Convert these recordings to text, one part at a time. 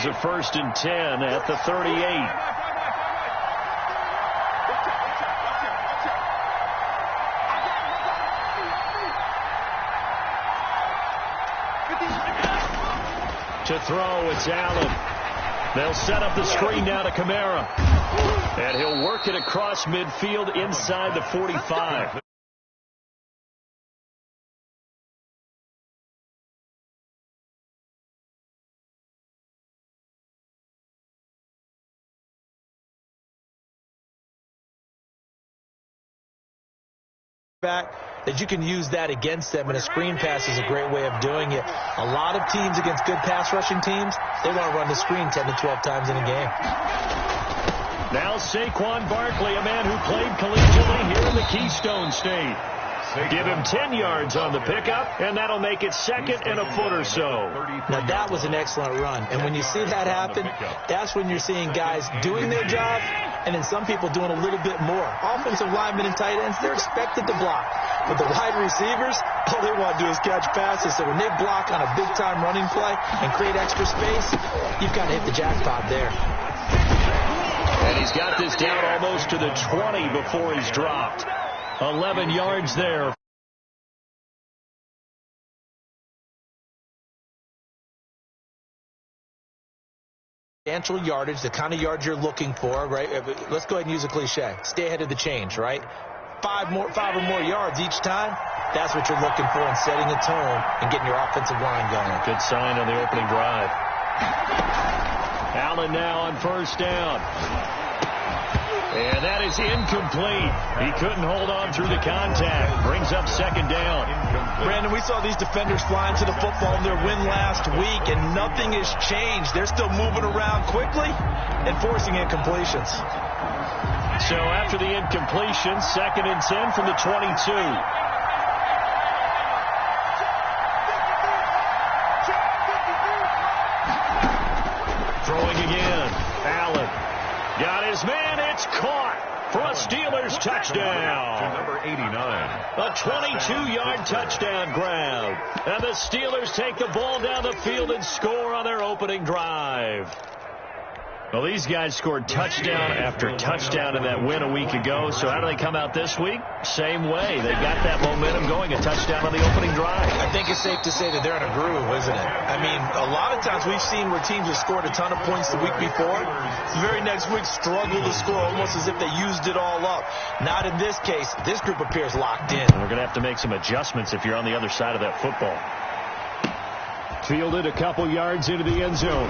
a 1st and 10 at the 38. To throw, it's Allen. They'll set up the screen now to Kamara. And he'll work it across midfield inside the 45. That you can use that against them, and a screen pass is a great way of doing it. A lot of teams against good pass rushing teams, they want to run the screen 10 to 12 times in a game. Now Saquon Barkley, a man who played collegiately here in the Keystone State. Give him 10 yards on the pickup, and that'll make it 2nd and a foot or so. Now, that was an excellent run. And when you see that happen, that's when you're seeing guys doing their job, and then some people doing a little bit more. Offensive linemen and tight ends, they're expected to block. But the wide receivers, all they want to do is catch passes. So when they block on a big-time running play and create extra space, you've got to hit the jackpot there. And he's got this down almost to the 20 before he's dropped. 11 yards there. Substantial yardage, the kind of yards you're looking for, right? Let's go ahead and use a cliche. Stay ahead of the change, right? 5 or more yards each time. That's what you're looking for in setting a tone and getting your offensive line going. Good sign on the opening drive. Allen now on 1st down. And that is incomplete. He couldn't hold on through the contact. Brings up 2nd down. Brandon, we saw these defenders flying to the football in their win last week, and nothing has changed. They're still moving around quickly and forcing incompletions. So after the incompletion, 2nd and 10 from the 22. Throwing again. Allen. Got his man. It's caught for a Steelers touchdown. To number 89. A 22-yard touchdown grab. And the Steelers take the ball down the field and score on their opening drive. Well, these guys scored touchdown after touchdown in that win a week ago. So how do they come out this week? Same way. They got that momentum going, a touchdown on the opening drive. I think it's safe to say that they're in a groove, isn't it? I mean, a lot of times we've seen where teams have scored a ton of points the week before. The very next week struggle to score almost as if they used it all up. Not in this case. This group appears locked in. We're going to have to make some adjustments if you're on the other side of that football. Fielded a couple yards into the end zone.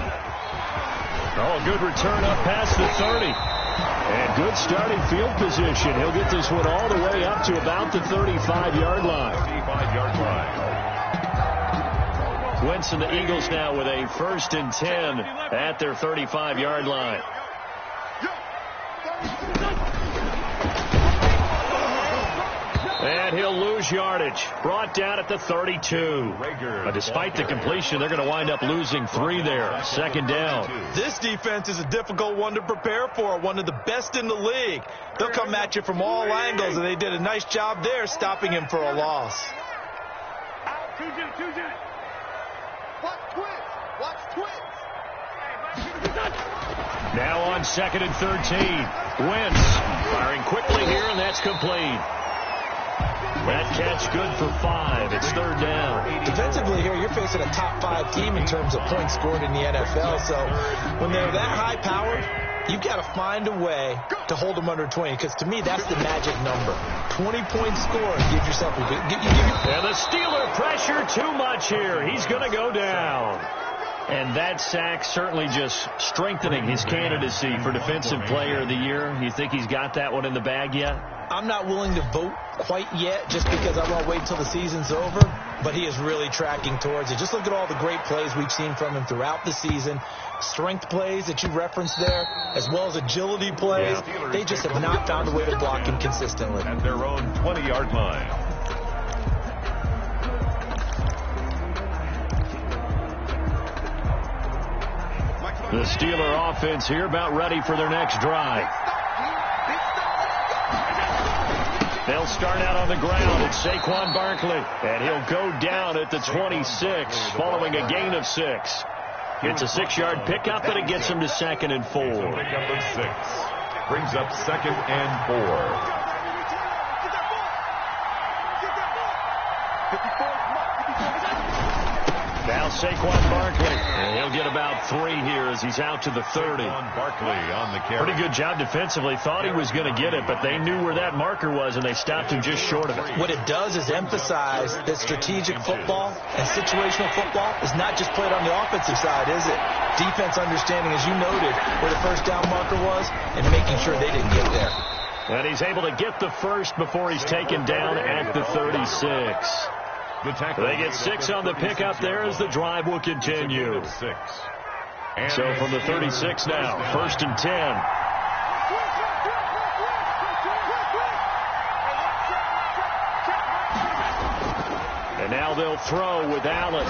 Oh, good return up past the 30. And good starting field position. He'll get this one all the way up to about the 35-yard line. 35-yard line. Wentz and the Eagles now with a 1st and 10 at their 35-yard line. And he'll lose yardage. Brought down at the 32. But despite the completion, they're going to wind up losing 3 there. 2nd down. This defense is a difficult one to prepare for. One of the best in the league. They'll come at you from all angles, and they did a nice job there stopping him for a loss. Now on 2nd and 13. Wentz firing quickly here, and that's complete. That catch good for 5. It's 3rd down. Defensively here, you're facing a top 5 team in terms of points scored in the NFL. So when they're that high-powered, you've got to find a way to hold them under 20. Because to me, that's the magic number. 20 points scored. Give yourself a big. And the Steeler pressure too much here. He's going to go down. And that sack certainly just strengthening his candidacy for Defensive Player of the Year. You think he's got that one in the bag yet? I'm not willing to vote quite yet just because I want to wait until the season's over, but he is really tracking towards it. Just look at all the great plays we've seen from him throughout the season. Strength plays that you referenced there, as well as agility plays. Yeah. They just have not found a way to block him consistently. At their own 20-yard line. The Steeler offense here about ready for their next drive. They'll start out on the ground. It's Saquon Barkley. And he'll go down at the 26 following a gain of 6. It's a 6-yard pickup, and it gets him to 2nd and 4. Pickup of 6. Brings up 2nd and 4. Now Saquon Barkley. And he'll get about 3 here as he's out to the 30. Barkley on the carry. Pretty good job defensively. Thought he was going to get it, but they knew where that marker was, and they stopped him just short of it. What it does is emphasize that strategic football and situational football is not just played on the offensive side, is it? Defense understanding, as you noted, where the first down marker was and making sure they didn't get there. And he's able to get the first before he's taken down at the 36. They get 6 on the pickup there as the drive will continue. So from the 36 now, 1st and 10. And now they'll throw with Allen.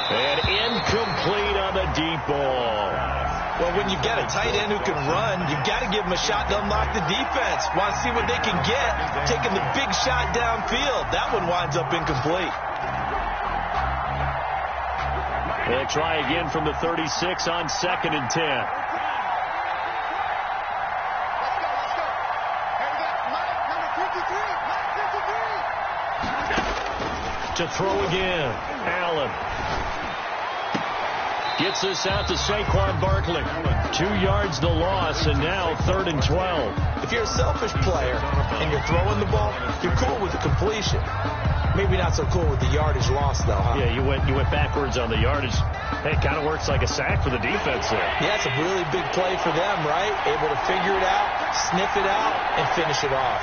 And incomplete on the deep ball. Well, when you get a tight end who can run, you've got to give him a shot to unlock the defense. Want to see what they can get. Taking the big shot downfield. That one winds up incomplete. They'll try again from the 36 on 2nd and 10. To throw again, Allen. Gets this out to Saquon Barkley. 2 yards the loss, and now 3rd and 12. If you're a selfish player and you're throwing the ball, you're cool with the completion. Maybe not so cool with the yardage loss, though, huh? Yeah, you went backwards on the yardage. Hey, it kind of works like a sack for the defense there. Yeah, it's a really big play for them, right? Able to figure it out, sniff it out, and finish it off.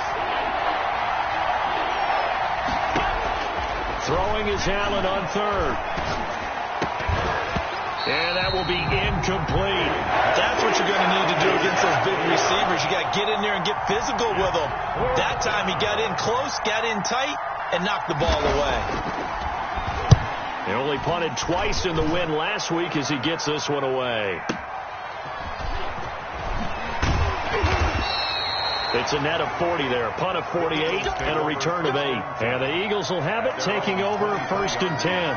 Throwing is Allen on 3rd. And that will be incomplete. That's what you're going to need to do against those big receivers. You got to get in there and get physical with them. That time he got in close, got in tight, and knocked the ball away. He only punted twice in the win last week as he gets this one away. It's a net of 40 there. Punt of 48 and a return of 8. And the Eagles will have it, taking over 1st and 10.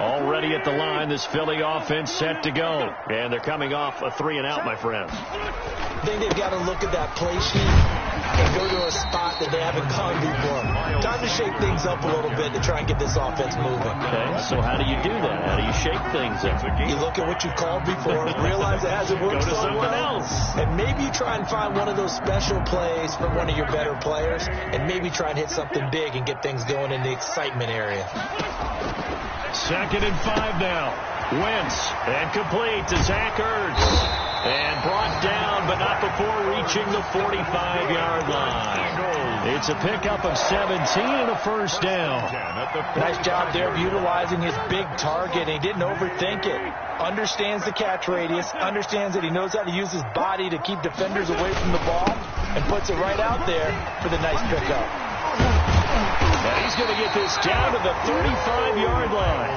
Already at the line, this Philly offense set to go. And they're coming off a 3 and out, my friends. I think they've got to look at that play sheet and go to a spot that they haven't gone before. Time to shake things up a little bit to try and get this offense moving. Okay, so how do you do that? How do you shake things up? You look at what you called before, realize it hasn't worked so well, and maybe you try and find one of those special plays from one of your better players, and maybe try and hit something big and get things going in the excitement area. 2nd and 5 now. Wentz, and complete to Zach Ertz. And brought down, but not before reaching the 45-yard line. It's a pickup of 17 and a 1st down. Nice job there of utilizing his big target. He didn't overthink it. Understands the catch radius. Understands that he knows how to use his body to keep defenders away from the ball. And puts it right out there for the nice pickup. And he's going to get this down to the 35-yard line.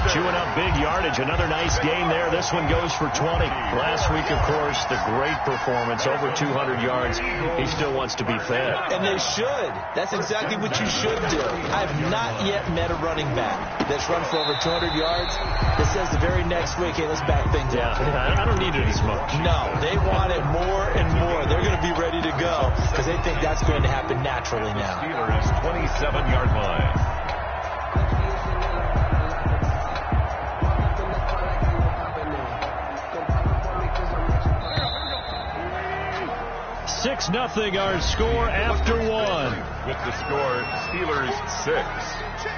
Chewing up big yardage. Another nice gain there. This one goes for 20. Last week, of course, the great performance. Over 200 yards. He still wants to be fed. And they should. That's exactly what you should do. I have not yet met a running back that's run for over 200 yards that says the very next week, hey, let's back things up. I don't need it as much. No, they want it more and more. They're going to be ready to go because they think that's going to happen naturally now. Steelers' 27-yard line. 6-0 our score after 1. With the score, Steelers 6,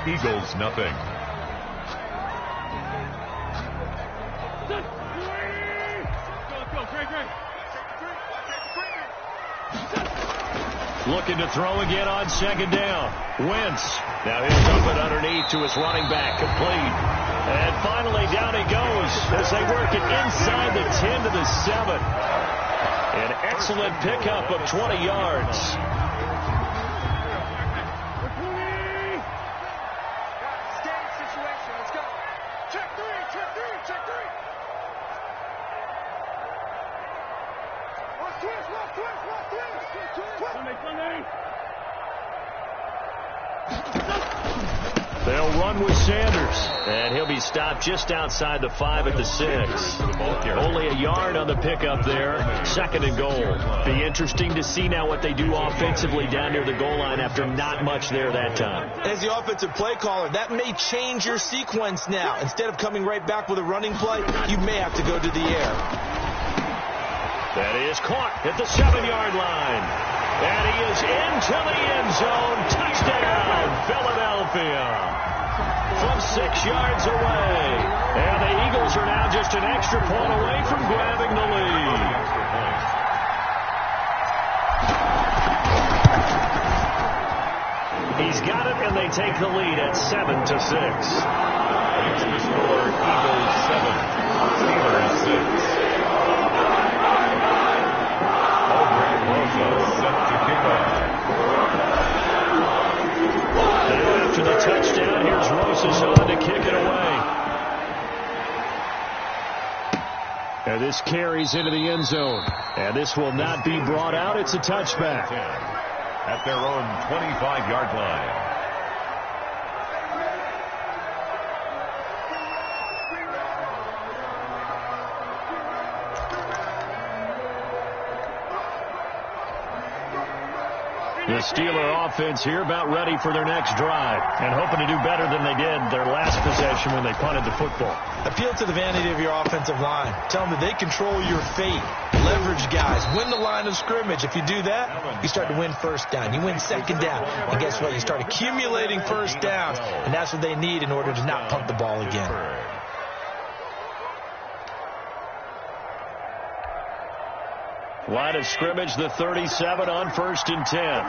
Eagles nothing. Looking to throw again on 2nd down. Wentz. Now he'll dump it underneath to his running back. Complete. And finally down he goes as they work it inside the 10 to the 7. An excellent pickup of 20 yards. They'll run with Sanders. And he'll be stopped just outside the 5 at the 6. Only a yard on the pickup there. 2nd and goal. Be interesting to see now what they do offensively down near the goal line after not much there that time. As the offensive play caller, that may change your sequence now. Instead of coming right back with a running play, you may have to go to the air. That is caught at the 7-yard line. And he is into the end zone. Touchdown, Philadelphia. From 6 yards away. And the Eagles are now just an extra point away from grabbing the lead. He's got it, and they take the lead at 7-6. Extra score, Eagles 7, Steelers 6. Set to kick off. Now after the touchdown, here's Rosas on to kick it away. And this carries into the end zone. And this will not be brought out. It's a touchback. At their own 25-yard line. The Steeler offense here about ready for their next drive and hoping to do better than they did their last possession when they punted the football. Appeal to the vanity of your offensive line. Tell them that they control your fate. Leverage guys. Win the line of scrimmage. If you do that, you start to win first down. You win second down. And guess what? You start accumulating first downs. And that's what they need in order to not punt the ball again. Line of scrimmage, the 37 on 1st and 10.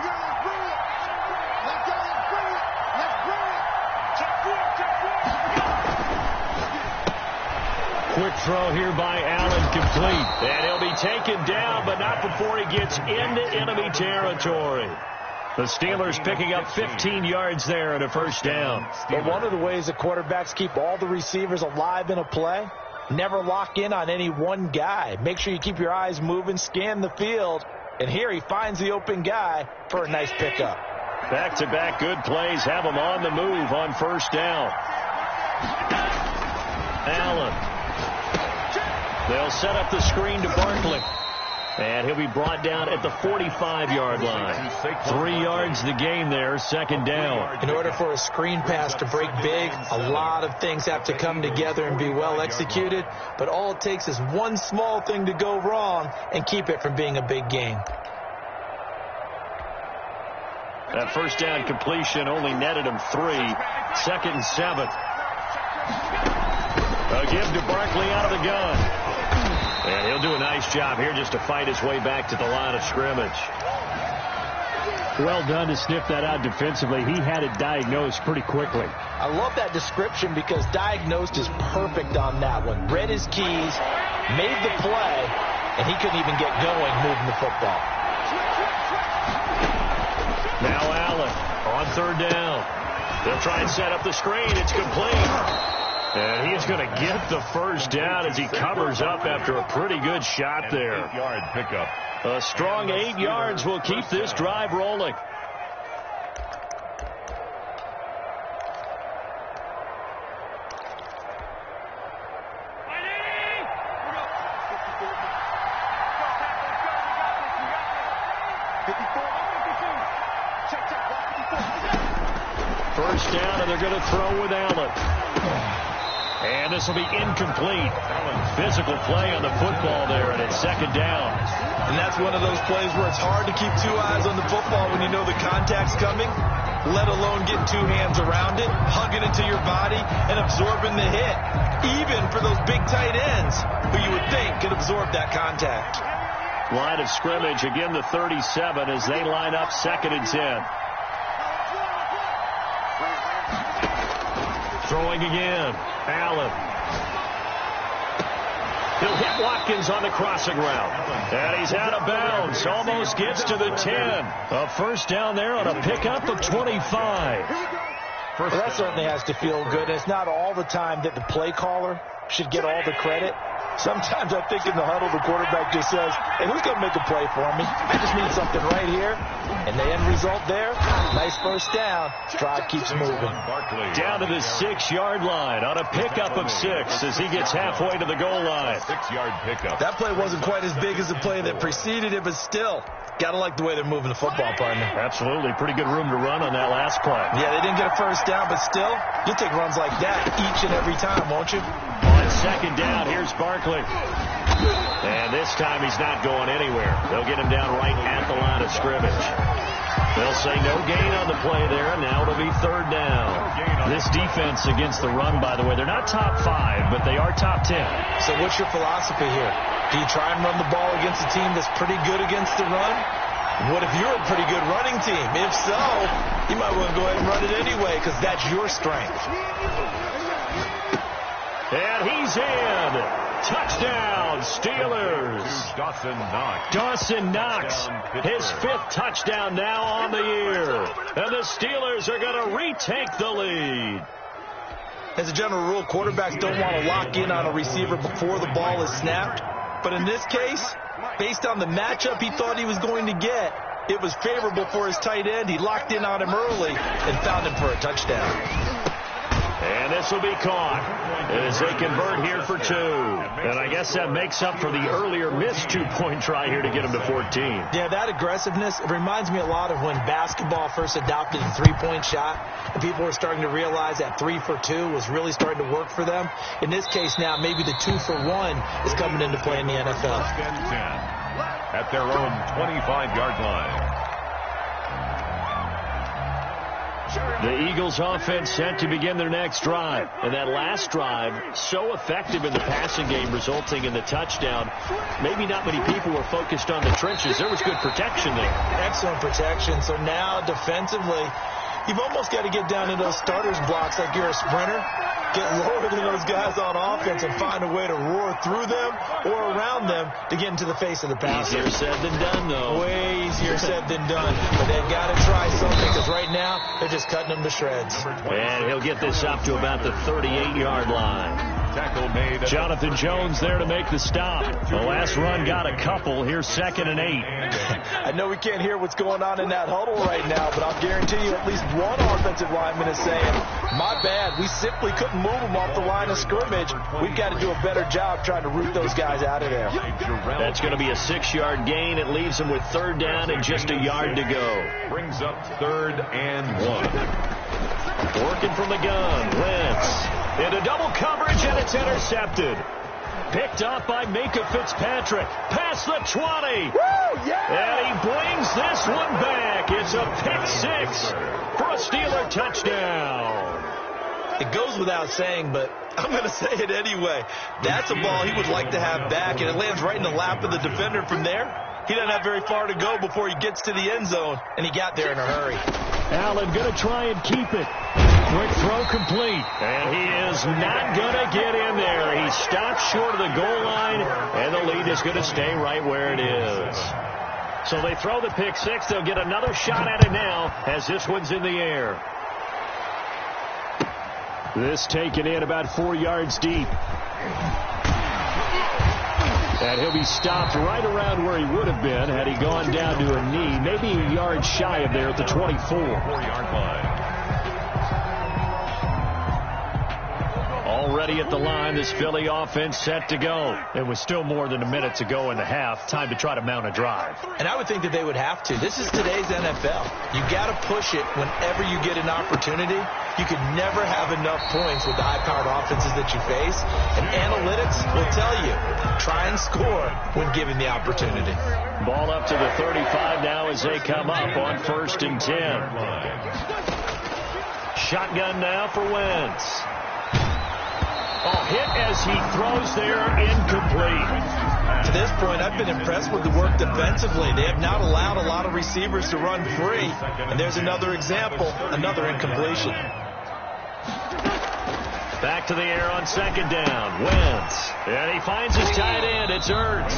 Quick throw here by Allen, complete. And he'll be taken down, but not before he gets into enemy territory. The Steelers picking up 15 yards there and a first down. But one of the ways that quarterbacks keep all the receivers alive in a play, never lock in on any one guy. Make sure you keep your eyes moving, scan the field. And here he finds the open guy for a nice pickup. Back-to-back good plays have him on the move on first down. Allen. They'll set up the screen to Barkley. And he'll be brought down at the 45-yard line. 3 yards the gain there, 2nd down. In order for a screen pass to break big, a lot of things have to come together and be well executed. But all it takes is one small thing to go wrong and keep it from being a big gain. That first down completion only netted him 3. 2nd and 7. A give to Barkley out of the gun. And he'll do a nice job here just to fight his way back to the line of scrimmage. Well done to sniff that out defensively. He had it diagnosed pretty quickly. I love that description because diagnosed is perfect on that one. Read his keys, made the play, and he couldn't even get going moving the football. Now Allen on 3rd down. They'll try and set up the screen. It's complete. And he's going to get the first down as he covers up after a pretty good shot there. 8-yard pickup. A strong 8 yards will keep this drive rolling. First down, and they're going to throw with Allen. And this will be incomplete. Physical play on the football there, and it's 2nd down. And that's one of those plays where it's hard to keep 2 eyes on the football when you know the contact's coming, let alone getting 2 hands around it, hugging it to your body, and absorbing the hit. Even for those big tight ends who you would think could absorb that contact. Line of scrimmage, again the 37 as they line up 2nd and 10. Throwing again. Allen. He'll hit Watkins on the crossing route. And he's out of bounds. Almost gets to the 10. A first down there on a pickup of 25. Well, that certainly has to feel good. It's not all the time that the play caller should get all the credit. Sometimes I think in the huddle, the quarterback just says, hey, who's going to make a play for me? I just need something right here. And the end result there, nice first down. Drive keeps moving. Down to the 6-yard line on a pickup of 6 as he gets halfway to the goal line. 6-yard pickup. That play wasn't quite as big as the play that preceded it, but still, got to like the way they're moving the football, partner. Absolutely. Pretty good room to run on that last play. Yeah, they didn't get a first down, but still, you'll take runs like that each and every time, won't you? On second down, here's Barkley. And this time he's not going anywhere. They'll get him down right at the line of scrimmage. They'll say no gain on the play there. Now it'll be third down. This defense against the run, by the way, they're not top 5, but they are top 10. So what's your philosophy here? Do you try and run the ball against a team that's pretty good against the run? What if you're a pretty good running team? If so, you might want to go ahead and run it anyway because that's your strength. And he's in. Touchdown, Steelers. Dawson Knox, his 5th touchdown now on the year. And the Steelers are going to retake the lead. As a general rule, quarterbacks don't want to lock in on a receiver before the ball is snapped. But in this case, based on the matchup he thought he was going to get, it was favorable for his tight end. He locked in on him early and found him for a touchdown. And this will be caught as they convert here for 2. And I guess that makes up for the earlier missed 2-point try here to get him to 14. Yeah, that aggressiveness, it reminds me a lot of when basketball first adopted the 3-point shot. And people were starting to realize that 3 for 2 was really starting to work for them. In this case now, maybe the 2 for 1 is coming into play in the NFL. At their own 25-yard line. The Eagles offense set to begin their next drive. And that last drive, so effective in the passing game, resulting in the touchdown. Maybe not many people were focused on the trenches. There was good protection there. Excellent protection. So now defensively, you've almost got to get down to those starters blocks like you're a sprinter. Get lower than those guys on offense and find a way to roar through them or around them to get into the face of the passer. Easier said than done, though. Way easier said than done. But they've got to try something because right now they're just cutting them to shreds. And he'll get this up to about the 38-yard line. Tackle made. Jonathan Jones there to make the stop. The last run got a couple. Here's 2nd and 8. I know we can't hear what's going on in that huddle right now, but I'll guarantee you at least one offensive lineman is saying, my bad, we simply couldn't move them off the line of scrimmage. We've got to do a better job trying to root those guys out of there. That's going to be a 6-yard gain. It leaves them with 3rd down and just a yard to go. Brings up 3rd and 1. Working from the gun, Wentz. Into double coverage, and it's intercepted. Picked up by Minka Fitzpatrick. Past the 20. Woo, yeah! And he brings this one back. It's a pick 6 for a Steeler touchdown. It goes without saying, but I'm going to say it anyway. That's a ball he would like to have back, and it lands right in the lap of the defender from there. He doesn't have very far to go before he gets to the end zone, and he got there in a hurry. Allen going to try and keep it. Quick throw complete. And he is not going to get in there. He stops short of the goal line, and the lead is going to stay right where it is. So they throw the pick 6. They'll get another shot at it now as this one's in the air. This taken in about 4 yards deep. And he'll be stopped right around where he would have been had he gone down to a knee, maybe a yard shy of there at the 24. 4-yard line. Already at the line, this Philly offense set to go. It was still more than a minute to go in the half. Time to try to mount a drive. And I would think that they would have to. This is today's NFL. You got to push it whenever you get an opportunity. You could never have enough points with the high-powered offenses that you face. And analytics will tell you, try and score when given the opportunity. Ball up to the 35 now as they come up on 1st and 10. Shotgun now for Wentz. Oh, hit as he throws there, incomplete. To this point, I've been impressed with the work defensively. They have not allowed a lot of receivers to run free. And there's another example, another incompletion. Back to the air on 2nd down. Wentz. And he finds his tight end. It's Ertz.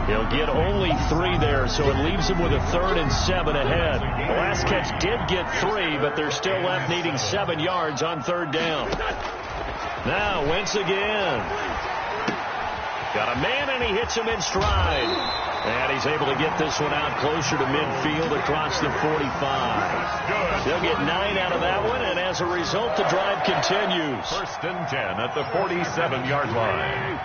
He'll get only 3 there, so it leaves him with a 3rd and 7 ahead. The last catch did get 3, but they're still left needing 7 yards on 3rd down. Now, Wentz again. Got a man, and he hits him in stride. And he's able to get this one out closer to midfield across the 45. They'll get 9 out of that one, and as a result, the drive continues. 1st and 10 at the 47-yard line.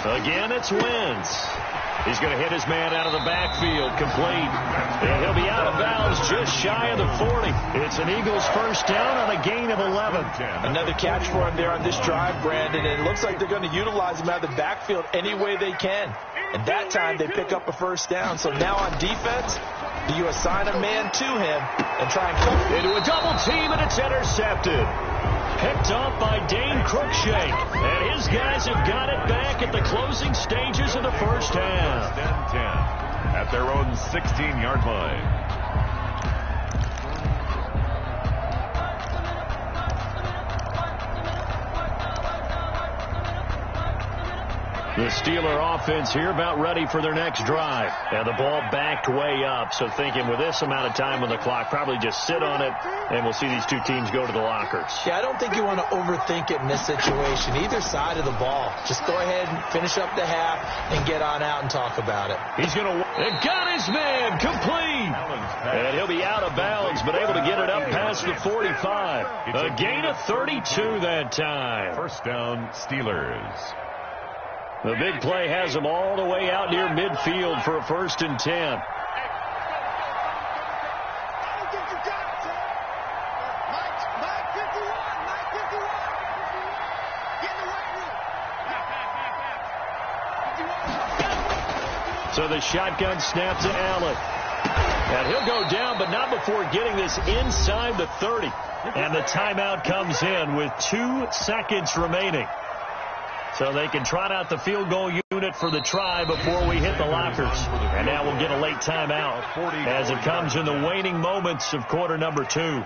Again, it's Wentz. He's going to hit his man out of the backfield, complete. And he'll be out of bounds just shy of the 40. It's an Eagles first down on a gain of 11. Another catch for him there on this drive, Brandon, and it looks like they're going to utilize him out of the backfield any way they can. And that time they pick up a first down. So now on defense, do you assign a man to him and try and cut into a double team, and it's intercepted. Picked off by Dane Cruikshank. And his guys have got it back at the closing stages of the first half. 10 at their own 16-yard line. The Steeler offense here about ready for their next drive. And the ball backed way up. So thinking with this amount of time on the clock, probably just sit on it, and we'll see these two teams go to the lockers. Yeah, I don't think you want to overthink it in this situation. Either side of the ball. Just go ahead and finish up the half and get on out and talk about it. He's going to... got his man complete. And he'll be out of bounds, but able to get it up past the 45. A gain of 32 that time. First down, Steelers. The big play has them all the way out near midfield for a 1st and 10. So the shotgun snap to Allen. And he'll go down, but not before getting this inside the 30. And the timeout comes in with 2 seconds remaining. So they can trot out the field goal unit for the try before we hit the lockers. And now we'll get a late timeout as it comes in the waning moments of quarter number 2.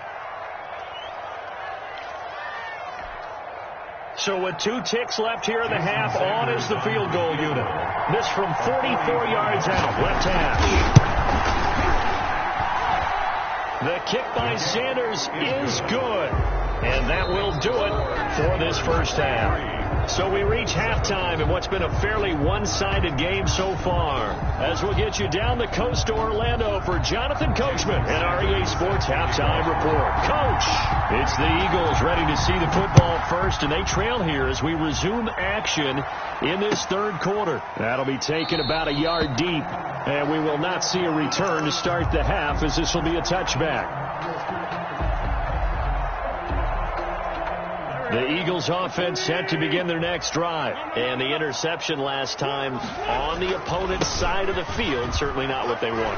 So with 2 ticks left here in the half, on is the field goal unit. This from 44 yards out, left half. The kick by Sanders is good. And that will do it for this first half. So we reach halftime in what's been a fairly one-sided game so far. As we'll get you down the coast to Orlando for Jonathan Coachman and our EA Sports Halftime Report. Coach, it's the Eagles ready to see the football first, and they trail here as we resume action in this third quarter. That'll be taken about a yard deep, and we will not see a return to start the half as this will be a touchback. The Eagles offense set to begin their next drive. And the interception last time on the opponent's side of the field, certainly not what they want.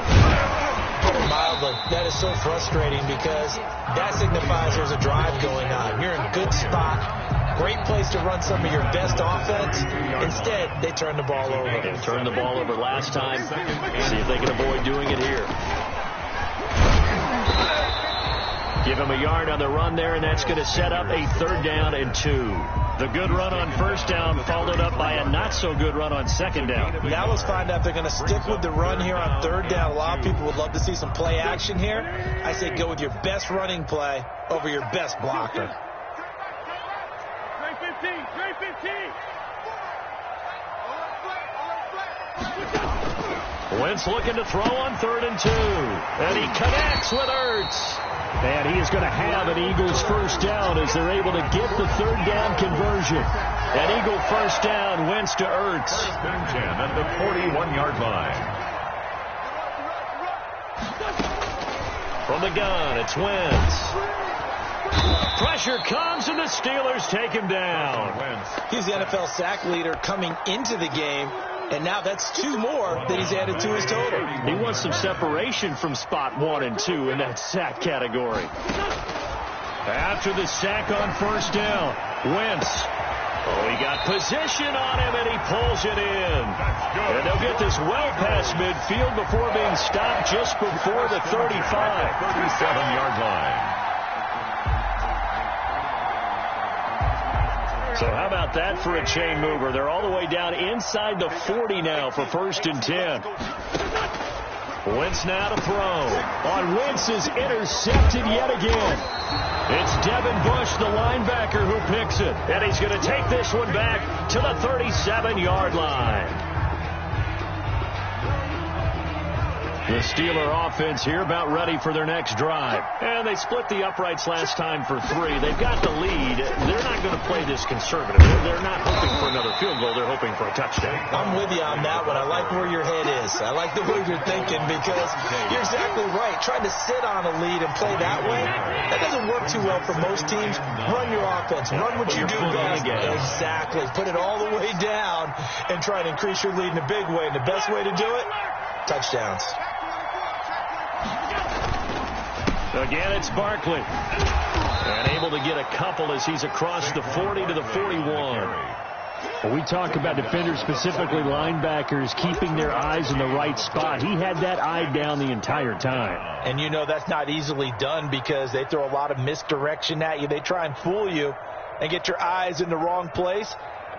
Mildly. That is so frustrating because that signifies there's a drive going on. You're in a good spot. Great place to run some of your best offense. Instead, they turn the ball over. They turned the ball over last time. See if they can avoid doing it here. Give him a yard on the run there, and that's going to set up a 3rd down and 2. The good run on 1st down followed up by a not-so-good run on 2nd down. Now let's find out if they're going to stick with the run here on 3rd down. A lot of people would love to see some play action here. I say go with your best running play over your best blocker. Wentz looking to throw on 3rd and 2. And he connects with Ertz. And he is going to have an Eagles first down as they're able to get the 3rd down conversion. An Eagle first down, Wentz to Ertz. 1st and 10 at the 41-yard line. From the gun, it's Wentz. Pressure comes, and the Steelers take him down. He's the NFL sack leader coming into the game. And now that's 2 more that he's added to his total. He wants some separation from spot 1 and 2 in that sack category. After the sack on 1st down, Wentz. Oh, he got position on him, and he pulls it in. And they'll get this well past midfield before being stopped just before the 35. 37-yard line. So how about that for a chain mover? They're all the way down inside the 40 now for 1st and 10. Wentz now to throw. On Wentz is intercepted yet again. It's Devin Bush, the linebacker, who picks it. And he's going to take this one back to the 37-yard line. The Steeler offense here about ready for their next drive. And they split the uprights last time for 3. They've got the lead. They're not going to play this conservative. They're not hoping for another field goal. They're hoping for a touchdown. I'm with you on that one. I like where your head is. I like the way you're thinking because you're exactly right. Trying to sit on a lead and play that way, that doesn't work too well for most teams. Run your offense. Run what you do best. Exactly. Put it all the way down and try to increase your lead in a big way. And the best way to do it, touchdowns. Again, it's Barkley. And able to get a couple as he's across the 40 to the 41. Well, we talk about defenders, specifically linebackers, keeping their eyes in the right spot. He had that eye down the entire time. And you know that's not easily done because they throw a lot of misdirection at you. They try and fool you and get your eyes in the wrong place.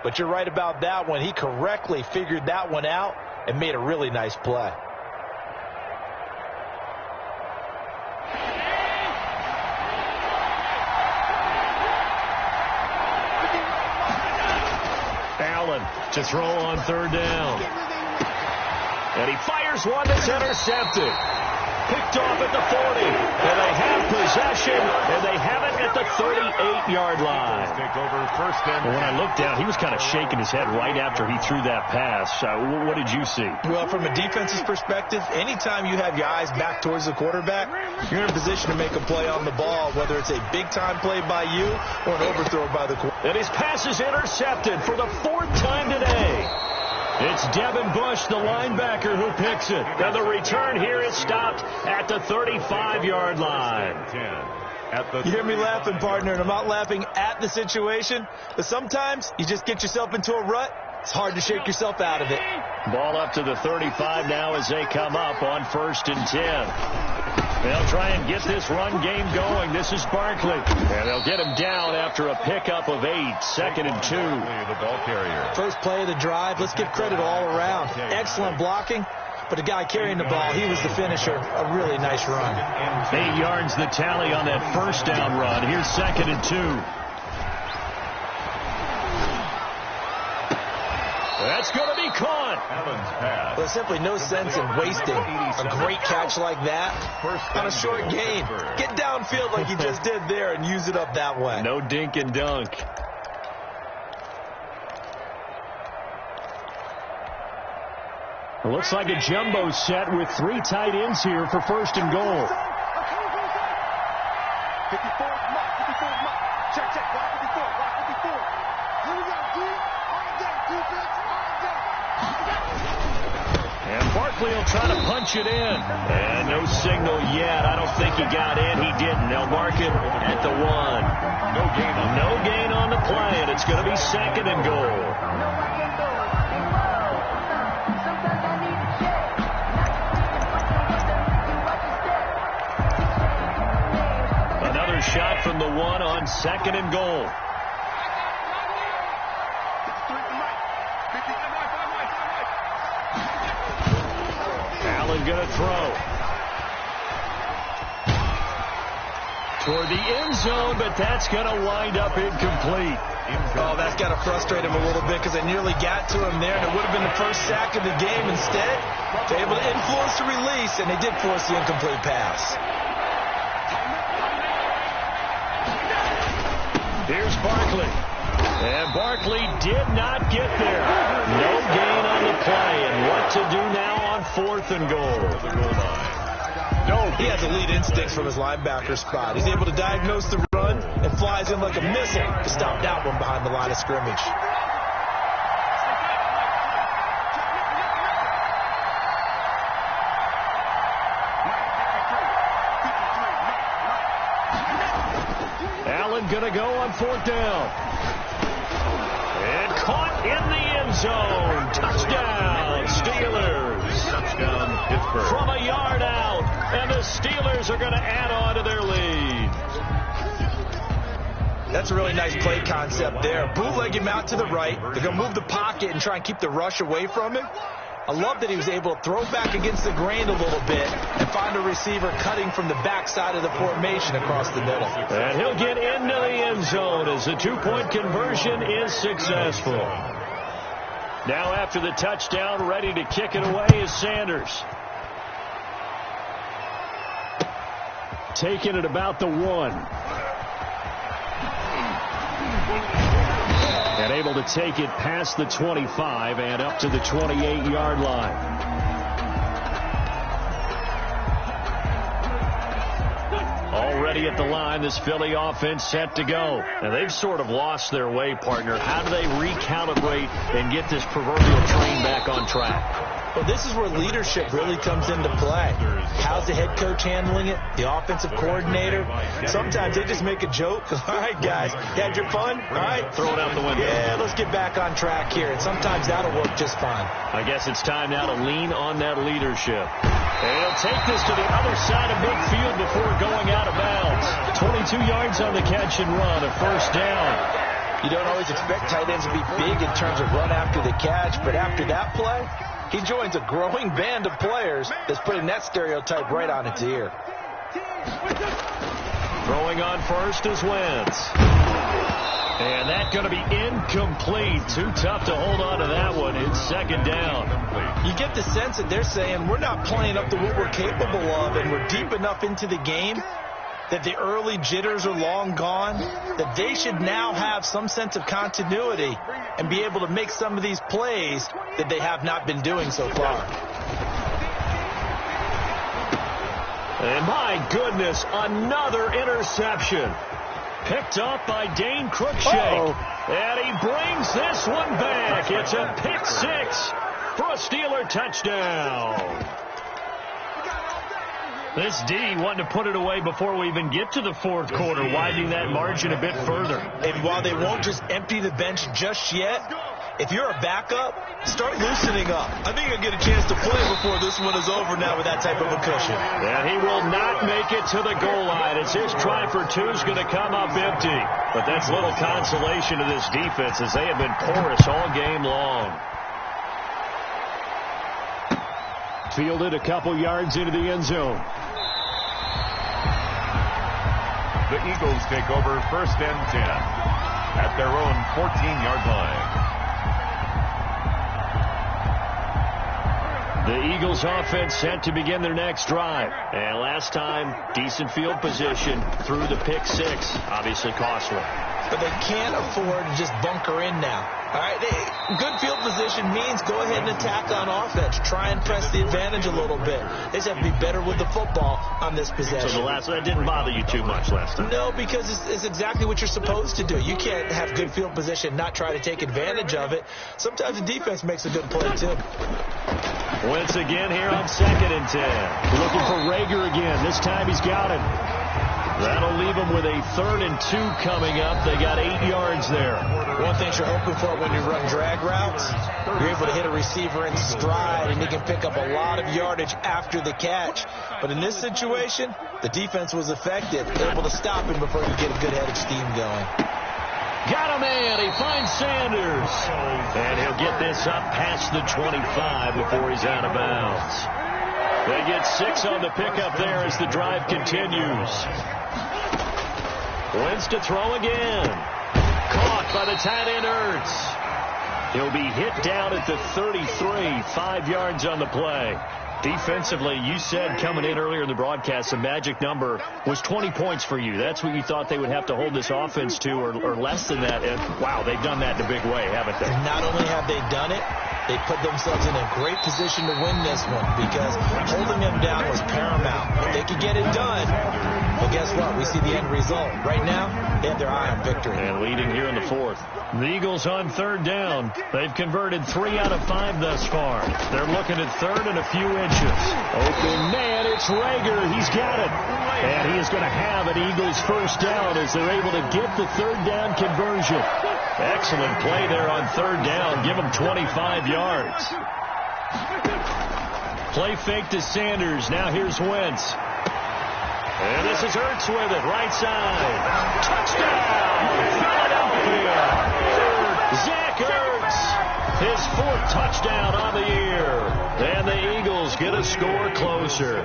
But you're right about that one. He correctly figured that one out and made a really nice play. Allen to throw on 3rd down. And he fires one that's intercepted. Picked off at the 40. And they have possession. And they have it at the 38-yard line. Take over 1st and 10. When I looked down, he was kind of shaking his head right after he threw that pass. What did you see? Well, from a defense's perspective, anytime you have your eyes back towards the quarterback, you're in a position to make a play on the ball, whether it's a big-time play by you or an overthrow by the quarterback. And his pass is intercepted for the 4th time today. It's Devin Bush, the linebacker, who picks it. And the return here is stopped at the 35-yard line. You hear me laughing, partner, and I'm not laughing at the situation, but sometimes you just get yourself into a rut. It's hard to shake yourself out of it. Ball up to the 35 now as they come up on 1st and 10. They'll try and get this run game going. This is Barkley. And they'll get him down after a pickup of 8. 2nd and 2. The ball carrier. First play of the drive. Let's give credit all around. Excellent blocking. But the guy carrying the ball, he was the finisher. A really nice run. 8 yards the tally on that 1st down run. Here's 2nd and 2. That's going to be caught. There's simply no sense in wasting a great catch like that on a short gain. Get downfield like you just did there and use it up that way. No dink and dunk. It looks like a jumbo set with 3 tight ends here for 1st and goal. 54, check, block 54, block 54. Here we go, D, on deck, defense, on deck. And Barkley will try to punch it in. And no signal yet. I don't think he got in. He didn't. They'll mark it at the 1. No gain on the play, and it's going to be 2nd and goal. Shot from the 1 on 2nd and goal. Allen going to throw. Toward the end zone, but that's going to wind up incomplete. Oh, that's got to frustrate him a little bit because they nearly got to him there, and it would have been the first sack of the game. Instead, they're able to influence the release, and they did force the incomplete pass. Here's Barkley. And Barkley did not get there. No gain on the play. And what to do now on 4th and goal? No, he has elite instincts from his linebacker spot. He's able to diagnose the run and flies in like a missile to stop that one behind the line of scrimmage. Going to go on 4th down. And caught in the end zone. Touchdown, Steelers. Touchdown, Pittsburgh. From a yard out. And the Steelers are going to add on to their lead. That's a really nice play concept there. Bootleg him out to the right. They're going to move the pocket and try and keep the rush away from him. I love that he was able to throw back against the grain a little bit and find a receiver cutting from the backside of the formation across the middle. And he'll get into the end zone as the two-point conversion is successful. Now after the touchdown, ready to kick it away is Sanders. Taking it about the 1. And able to take it past the 25 and up to the 28-yard line. Already at the line, this Philly offense set to go. And they've sort of lost their way, partner. How do they recalibrate and get this proverbial train back on track? Well, this is where leadership really comes into play. How's the head coach handling it? The offensive coordinator? Sometimes they just make a joke. All right, guys, you had your fun? All right. Throw it out the window. Yeah, let's get back on track here. And sometimes that'll work just fine. I guess it's time now to lean on that leadership. And he'll take this to the other side of midfield before going out of bounds. 22 yards on the catch and run, a first down. You don't always expect tight ends to be big in terms of run after the catch, but after that play, he joins a growing band of players that's putting that stereotype right on its ear. Throwing on first is Wentz. And that's going to be incomplete. Too tough to hold on to that one. It's second down. You get the sense that they're saying we're not playing up to what we're capable of, and we're deep enough into the game that the early jitters are long gone, that they should now have some sense of continuity and be able to make some of these plays that they have not been doing so far. And my goodness, another interception. Picked up by Dane Cruikshank. And he brings this one back. It's a pick six for a Steeler touchdown. This D wanting to put it away before we even get to the fourth quarter, widening that margin a bit further. And while they won't just empty the bench just yet, if you're a backup, start loosening up. I think you'll get a chance to play before this one is over now with that type of a cushion. And he will not make it to the goal line. It's his try for two is going to come up empty. But that's little consolation to this defense as they have been porous all game long. Fielded a couple yards into the end zone. The Eagles take over first and 10 at their own 14-yard line. The Eagles offense set to begin their next drive. And last time, decent field position through the pick six. Obviously costly. But they can't afford to just bunker in now. All right, good field position means go ahead and attack on offense. Try and press the advantage a little bit. They just have to be better with the football on this possession. So that didn't bother you too much last time? No, because it's exactly what you're supposed to do. You can't have good field position and not try to take advantage of it. Sometimes the defense makes a good play, too. Once again here on 2nd and 10. Looking for Rager again. This time he's got him. That'll leave them with a 3rd and 2 coming up. They got 8 yards there. One thing you're hoping for when you run drag routes, you're able to hit a receiver in stride, and he can pick up a lot of yardage after the catch. But in this situation, the defense was effective, able to stop him before he get a good head of steam going. Got him in. He finds Sanders. And he'll get this up past the 25 before he's out of bounds. They get 6 on the pickup there as the drive continues. Wentz to throw again. Caught by the tight end Ertz. He'll be hit down at the 33, 5 yards on the play. Defensively, you said coming in earlier in the broadcast, the magic number was 20 points for you. That's what you thought they would have to hold this offense to, or less than that. And, wow, they've done that in a big way, haven't they? Not only have they done it, they put themselves in a great position to win this one because holding them down was paramount. If they could get it done, well, guess what? We see the end result. Right now, they have their eye on victory. And leading here in the 4th. The Eagles on 3rd down. They've converted 3 out of 5 thus far. They're looking at 3rd and a few inches. Open man, it's Rager. He's got it. And he is going to have an Eagles first down as they're able to get the 3rd down conversion. Excellent play there on 3rd down. Give him 25 yards. Play fake to Sanders. Now here's Wentz. And this is Ertz with it. Right side. Touchdown! Philadelphia! Zach Ertz his 4th touchdown on the year. And the Eagles get a score closer.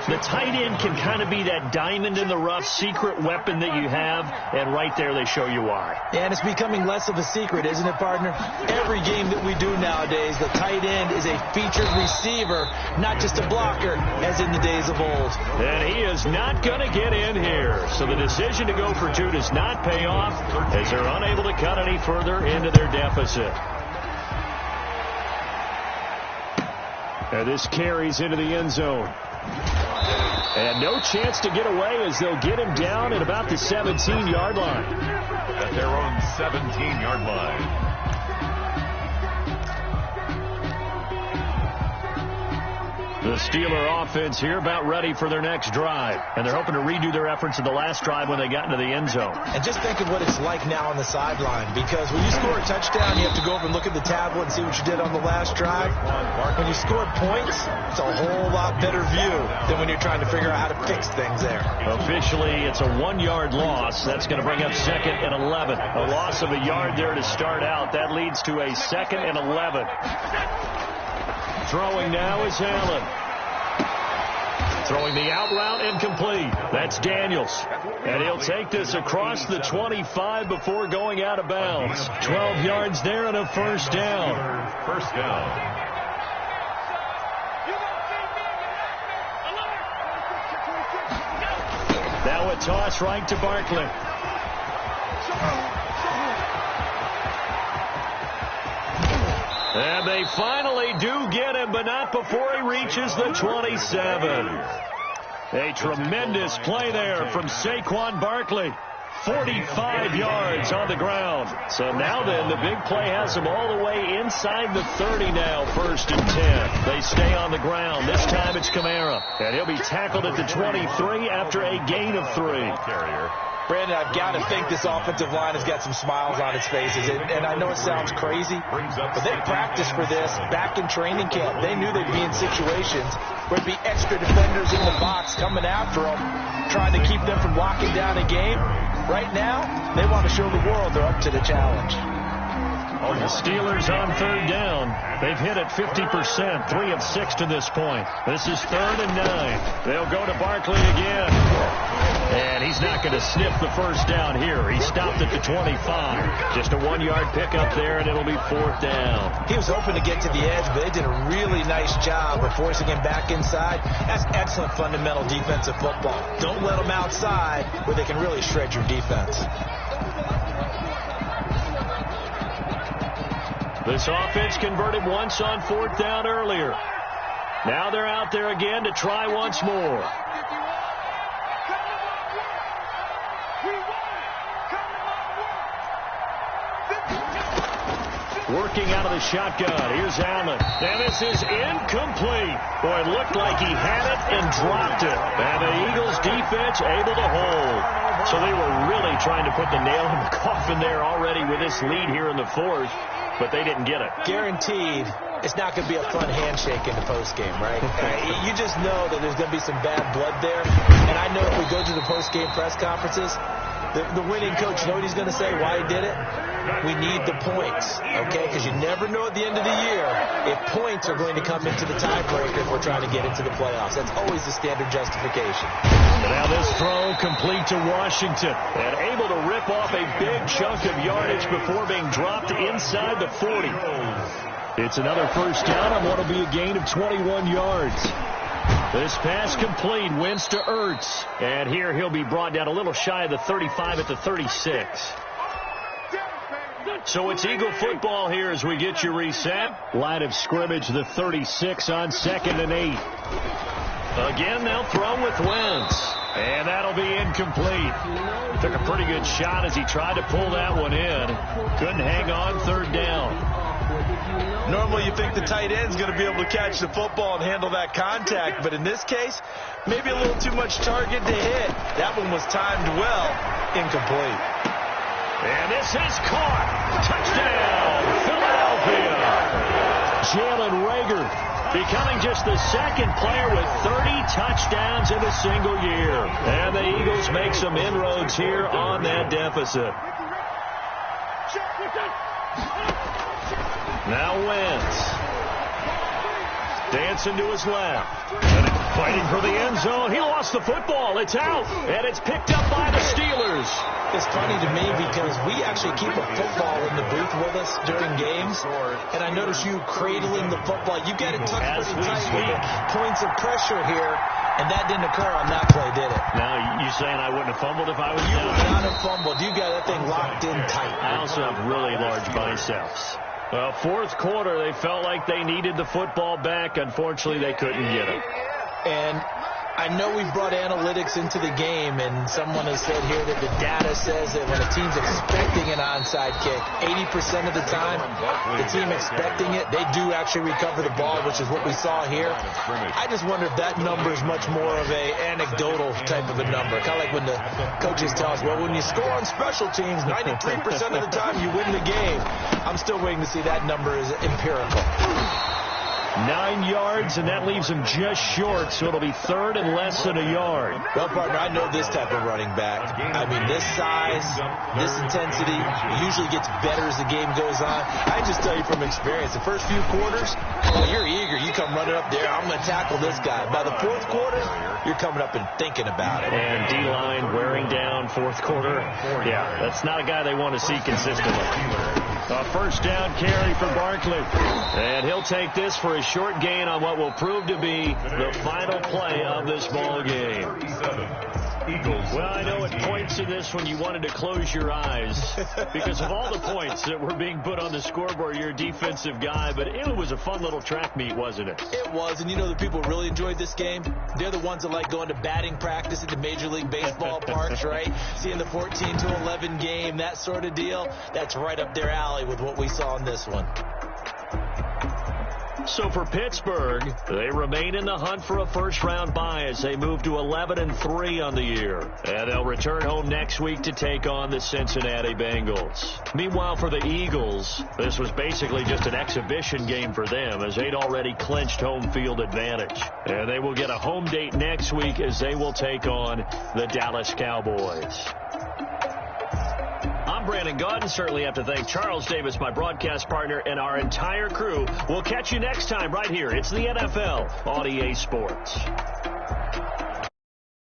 The tight end can kind of be that diamond in the rough secret weapon that you have, and right there they show you why. And it's becoming less of a secret, isn't it, partner? Every game that we do nowadays, the tight end is a featured receiver, not just a blocker, as in the days of old. And he is not going to get in here. So the decision to go for 2 does not pay off, as they're unable to cut any further into their deficit. And this carries into the end zone. And no chance to get away as they'll get him down at about the 17-yard line. At their own 17-yard line. The Steeler offense here about ready for their next drive. And they're hoping to redo their efforts in the last drive when they got into the end zone. And just think of what it's like now on the sideline, because when you score a touchdown, you have to go over and look at the tablet and see what you did on the last drive. When you score points, it's a whole lot better view than when you're trying to figure out how to fix things there. Officially, it's a 1-yard loss. That's going to bring up 2nd and 11. A loss of a yard there to start out. That leads to a 2nd and 11. Throwing now is Allen. Throwing the out route incomplete. That's Daniels. And he'll take this across the 25 before going out of bounds. 12 yards there and a first down. First down. Now a toss right to Barkley. And they finally do get him, but not before he reaches the 27. A tremendous play there from Saquon Barkley. 45 yards on the ground. So now then, the big play has them all the way inside the 30 now, 1st and 10. They stay on the ground. This time it's Kamara. And he'll be tackled at the 23 after a gain of 3. Carrier. Brandon, I've got to think this offensive line has got some smiles on its faces. And I know it sounds crazy, but they practiced for this back in training camp. They knew they'd be in situations where there'd be extra defenders in the box coming after them, trying to keep them from locking down a game. Right now, they want to show the world they're up to the challenge. The Steelers on 3rd down. They've hit it 50%, 3 of 6 to this point. This is 3rd and 9. They'll go to Barkley again. And he's not going to sniff the first down here. He stopped at the 25. Just a 1-yard pickup there, and it'll be 4th down. He was hoping to get to the edge, but they did a really nice job of forcing him back inside. That's excellent fundamental defensive football. Don't let them outside where they can really shred your defense. This offense converted once on 4th down earlier. Now they're out there again to try once more. Working out of the shotgun. Here's Allen. And this is incomplete. Boy, it looked like he had it and dropped it. And the Eagles defense able to hold. So they were really trying to put the nail in the coffin there already with this lead here in the 4th. But they didn't get it. Guaranteed, it's not going to be a fun handshake in the postgame, right? You just know that there's going to be some bad blood there. And I know if we go to the postgame press conferences, the winning coach, you know what he's going to say, why he did it? We need the points, okay? Because you never know at the end of the year if points are going to come into the tiebreaker if we're trying to get into the playoffs. That's always the standard justification. And now this throw complete to Washington. And able to rip off a big chunk of yardage before being dropped inside the 40. It's another first down on what will be a gain of 21 yards. This pass complete, wins to Ertz. And here he'll be brought down a little shy of the 35 at the 36. So it's Eagle football here as we get you reset. Line of scrimmage, the 36 on 2nd and 8. Again, they'll throw with Wentz. And that'll be incomplete. Took a pretty good shot as he tried to pull that one in. Couldn't hang on 3rd down. Normally you think the tight end's going to be able to catch the football and handle that contact. But in this case, maybe a little too much target to hit. That one was timed well. Incomplete. And this is caught. Touchdown, Philadelphia. Jalen Reagor becoming just the 2nd player with 30 touchdowns in a single year. And the Eagles make some inroads here on that deficit. Now Wentz. Dancing to his left. And fighting for the end zone. He lost the football. It's out. And it's picked up by the Steelers. It's funny to me because we actually keep a football in the booth with us during games. And I notice you cradling the football. You got it tucked pretty tight with the points of pressure here. And that didn't occur on that play, did it? Now, you saying I wouldn't have fumbled if I was you? You would not have fumbled. You got that thing locked in tight. I also have really large biceps. Well, fourth quarter, they felt like they needed the football back. Unfortunately, they couldn't get it. And I know we've brought analytics into the game, and someone has said here that the data says that when a team's expecting an onside kick, 80% of the time, the team expecting it, they do actually recover the ball, which is what we saw here. I just wonder if that number is much more of a anecdotal type of a number. Kind of like when the coaches tell us, well, when you score on special teams, 93% of the time you win the game. I'm still waiting to see that number is empirical. 9 yards, and that leaves him just short, so it'll be third and less than a yard. Well, partner, I know this type of running back. I mean, this size, this intensity, usually gets better as the game goes on. I just tell you from experience, the first few quarters, well, you're eager. You come running up there, I'm going to tackle this guy. By the fourth quarter, you're coming up and thinking about it. And D-line wearing down fourth quarter. Yeah, that's not a guy they want to see consistently. A first down carry for Barkley. And he'll take this for a short gain on what will prove to be the final play of this ball game. Well, I know at points in this when you wanted to close your eyes because of all the points that were being put on the scoreboard. You're a defensive guy, but it was a fun little track meet, wasn't it? It was, and you know the people who really enjoyed this game? They're the ones that like going to batting practice at the Major League Baseball parks, right? Seeing the 14-11 game, that sort of deal. That's right up their alley with what we saw in this one. So for Pittsburgh, they remain in the hunt for a first-round bye as they move to 11-3 on the year. And they'll return home next week to take on the Cincinnati Bengals. Meanwhile, for the Eagles, this was basically just an exhibition game for them as they'd already clinched home field advantage. And they will get a home date next week as they will take on the Dallas Cowboys. I'm Brandon Gaudin. Certainly have to thank Charles Davis, my broadcast partner, and our entire crew. We'll catch you next time right here. It's the NFL on EA Sports.